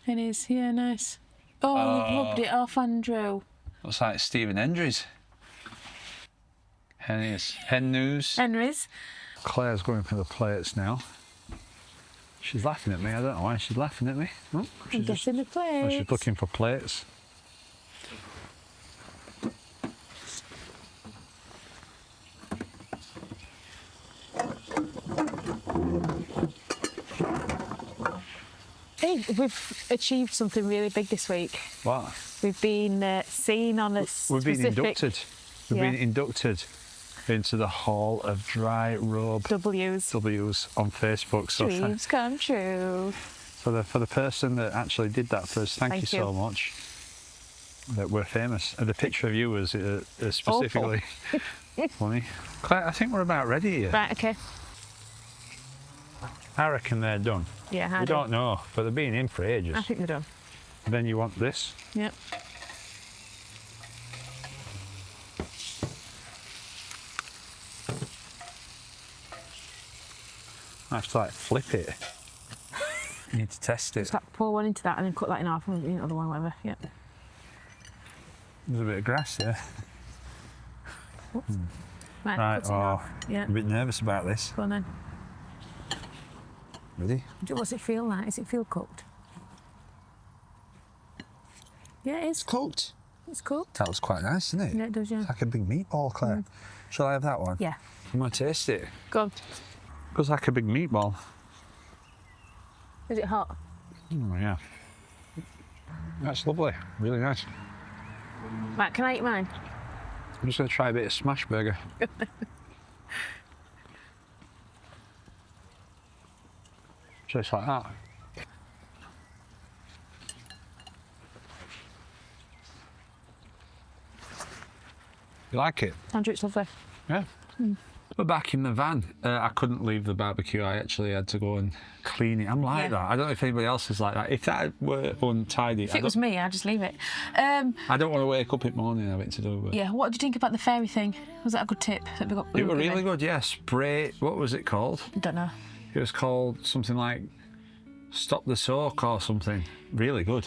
S2: Pennies, yeah, nice. Oh, you've rubbed it off, Andrew.
S1: Looks like Stephen Hendry's. Hennies. Hen news.
S2: Henry's.
S1: Claire's going for the plates now. She's laughing at me. I don't know why she's laughing at me. Oh,
S2: I'm getting the plates.
S1: she's looking for plates.
S2: Hey, we've achieved something really big this week.
S1: What?
S2: We've been seen on a
S1: We've been
S2: specific
S1: inducted. We've
S2: Yeah.
S1: been inducted into the Hall of Dry Robe
S2: W's.
S1: W's on Facebook. So,
S2: Dreams come true.
S1: for the person that actually did that for us, thank you
S2: Thank you.
S1: so much. That we're famous. And the picture of you was specifically funny. Claire, I think we're about ready here.
S2: Right, okay.
S1: I reckon they're done.
S2: Yeah, I
S1: We
S2: do.
S1: don't know, but they've been in for ages.
S2: I think they're done.
S1: And then you want this.
S2: Yep.
S1: I have to like flip it. You need to test it.
S2: Just like pour one into that and then cut that in half and the other one, whatever. Yep.
S1: There's a bit of grass there.
S2: Right,
S1: Right,
S2: cut it in half. Yeah.
S1: I'm a bit nervous about this.
S2: Go on then.
S1: Ready?
S2: What's it feel like? Does it feel cooked? Yeah, it is.
S1: Cooked.
S2: It's cooked.
S1: That was quite nice, isn't it?
S2: Yeah, it does, yeah.
S1: It's like a big meatball, Claire. Shall I have that one?
S2: Yeah.
S1: You want to taste it?
S2: Go on.
S1: Looks like a big meatball.
S2: Is it hot?
S1: Oh, yeah. That's lovely. Really nice.
S2: Right, can I eat mine?
S1: I'm just going to try a bit of smash burger. Just like that. You like it?
S2: Andrew, it's lovely.
S1: Yeah. We're back in the van. I couldn't leave the barbecue. I actually had to go and clean it. I'm like
S2: Yeah.
S1: that. I don't know if anybody else is like that. If that were untidy,
S2: If it was me, I'd just leave it.
S1: I don't want to wake up in the morning and have it to do with.
S2: Yeah, what did you think about the fairy thing? Was that a good tip that we got?
S1: It were really
S2: given?
S1: good, yeah. Spray, what was it called?
S2: I don't know.
S1: It was called something like Stop the Soak or something. Really good.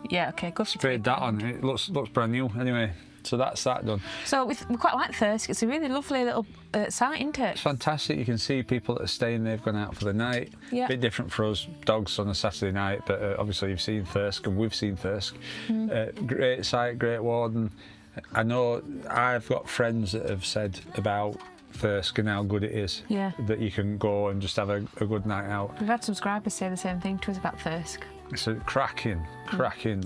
S2: Yeah, okay, good.
S1: Sprayed that on. It looks brand new. Anyway, so that's that done.
S2: So we quite like Thirsk. It's a really lovely little site, isn't it?
S1: It's fantastic. You can see people that are staying. They've gone out for the night.
S2: Yeah.
S1: Bit different for us dogs on a Saturday night, but obviously you've seen Thirsk and we've seen Thirsk. Great site, great warden. I know I've got friends that have said about Thirsk and how good it is.
S2: Yeah.
S1: That you can go and just have a good night out.
S2: We've had subscribers say the same thing to us about Thirsk.
S1: It's a cracking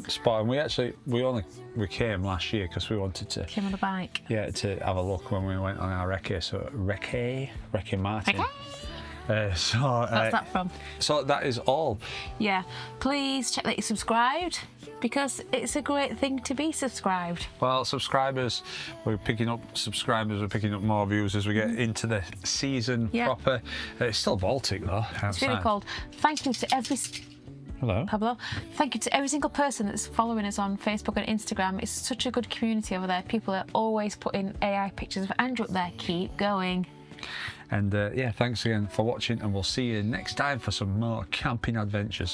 S1: spot, and we came last year because we wanted to.
S2: Came on the bike.
S1: Yeah, to have a look when we went on our recce. So recce Martin.
S2: What's that from?
S1: So that is all.
S2: Yeah, please check that you're subscribed, because it's a great thing to be subscribed.
S1: Well, subscribers, we're picking up more views as we get into the season proper. It's still Baltic though.
S2: It's really cold. Thank you to every...
S1: Hello.
S2: Pablo. Thank you to every single person that's following us on Facebook and Instagram. It's such a good community over there. People are always putting AI pictures of Andrew up there. Keep going.
S1: And yeah, thanks again for watching, and we'll see you next time for some more camping adventures.